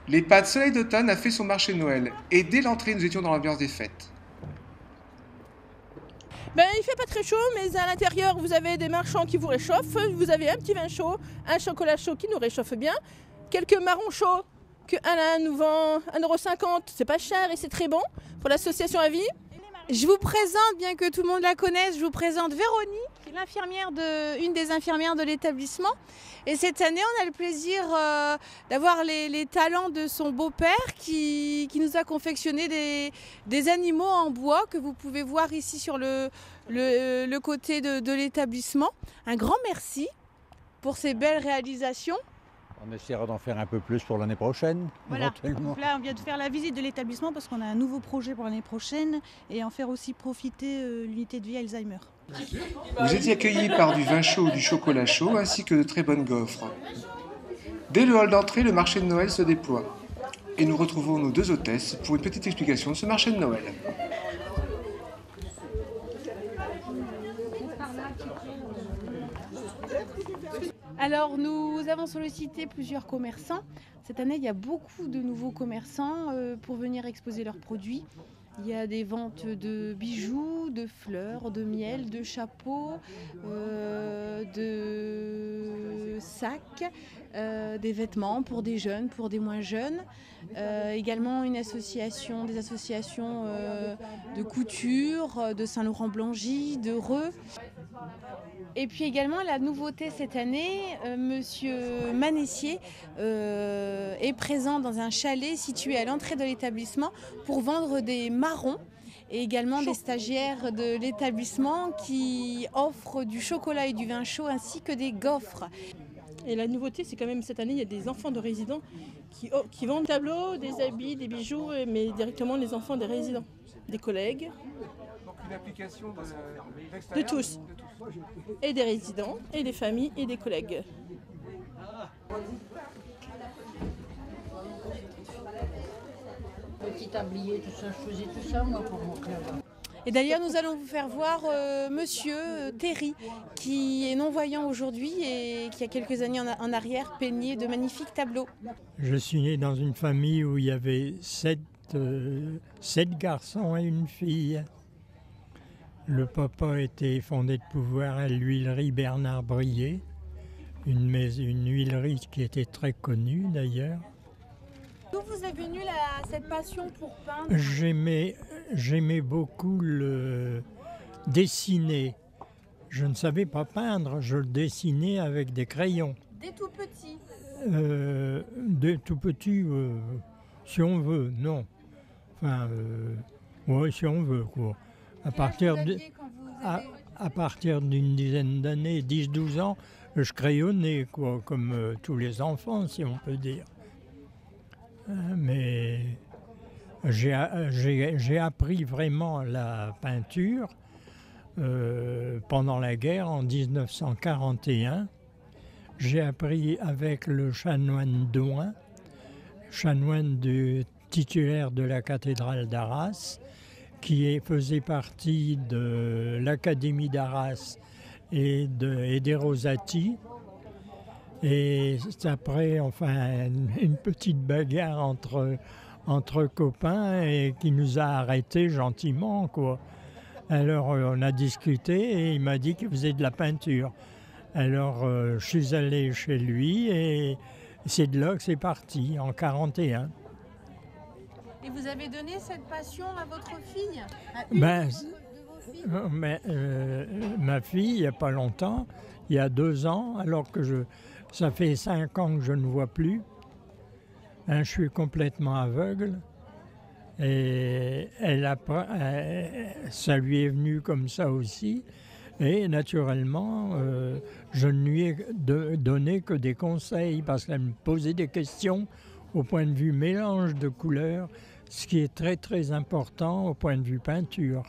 L'EHPAD Soleil d'automne a fait son marché de Noël et dès l'entrée, nous étions dans l'ambiance des fêtes. Il fait pas très chaud, mais à l'intérieur, vous avez des marchands qui vous réchauffent. Vous avez un petit vin chaud, un chocolat chaud qui nous réchauffe bien, quelques marrons chauds que Alain nous vend 1,50 €. C'est pas cher et c'est très bon pour l'association à vie. Je vous présente, bien que tout le monde la connaisse, je vous présente Véronique, qui est une des infirmières de l'établissement. Et cette année, on a le plaisir d'avoir les talents de son beau-père qui nous a confectionné des animaux en bois que vous pouvez voir ici sur le côté de l'établissement. Un grand merci pour ces belles réalisations. On essaiera d'en faire un peu plus pour l'année prochaine, voilà. éventuellement. Donc là, on vient de faire la visite de l'établissement parce qu'on a un nouveau projet pour l'année prochaine et en faire aussi profiter l'unité de vie Alzheimer. Vous étiez accueillis par du vin chaud ou du chocolat chaud ainsi que de très bonnes gaufres. Dès le hall d'entrée, le marché de Noël se déploie. Et nous retrouvons nos deux hôtesses pour une petite explication de ce marché de Noël. Alors nous avons sollicité plusieurs commerçants. Cette année, il y a beaucoup de nouveaux commerçants pour venir exposer leurs produits. Il y a des ventes de bijoux, de fleurs, de miel, de chapeaux, de sacs, des vêtements pour des jeunes, pour des moins jeunes. Également des associations de couture, de Saint-Laurent-Blangy, de Reux. Et puis également la nouveauté cette année, Monsieur Manessier est présent dans un chalet situé à l'entrée de l'établissement pour vendre des marrons et également des stagiaires de l'établissement qui offrent du chocolat et du vin chaud ainsi que des gaufres. Et la nouveauté, c'est quand même cette année, il y a des enfants de résidents qui vendent des tableaux, des habits, des bijoux, mais directement les enfants des résidents, des collègues. Donc une application De tous. Et des résidents, et des familles, et des collègues. Petit tablier, tout ça, je faisais tout ça moi pour mon club. Et d'ailleurs, nous allons vous faire voir Monsieur Terry, qui est non-voyant aujourd'hui et qui, a quelques années en arrière, peignait de magnifiques tableaux. Je suis né dans une famille où il y avait sept garçons et une fille. Le papa était fondé de pouvoir à l'huilerie Bernard Brier, une huilerie qui était très connue d'ailleurs. D'où vous est venue cette passion pour peindre ? J'aimais beaucoup le dessiner. Je ne savais pas peindre, je le dessinais avec des crayons. Dès tout petit ? Dès tout petit, si on veut, non. Enfin, oui, si on veut, quoi. À partir d'une dizaine d'années, 10-12 ans, je crayonnais, quoi, comme tous les enfants, si on peut dire. Mais j'ai appris vraiment la peinture pendant la guerre, en 1941. J'ai appris avec le chanoine Douin, chanoine titulaire de la cathédrale d'Arras, qui faisait partie de l'Académie d'Arras et des Rosati. Et c'est après, enfin, une petite bagarre entre copains et qui nous a arrêtés gentiment, quoi. Alors on a discuté et il m'a dit qu'il faisait de la peinture. Alors je suis allé chez lui et c'est de là que c'est parti, en 1941. Et vous avez donné cette passion à votre fille ? Ma fille, il n'y a pas longtemps, il y a 2 ans, alors que ça fait 5 ans que je ne vois plus. Je suis complètement aveugle. Et ça lui est venu comme ça aussi. Et naturellement, je ne lui ai donné que des conseils parce qu'elle me posait des questions au point de vue mélange de couleurs, ce qui est très très important au point de vue peinture.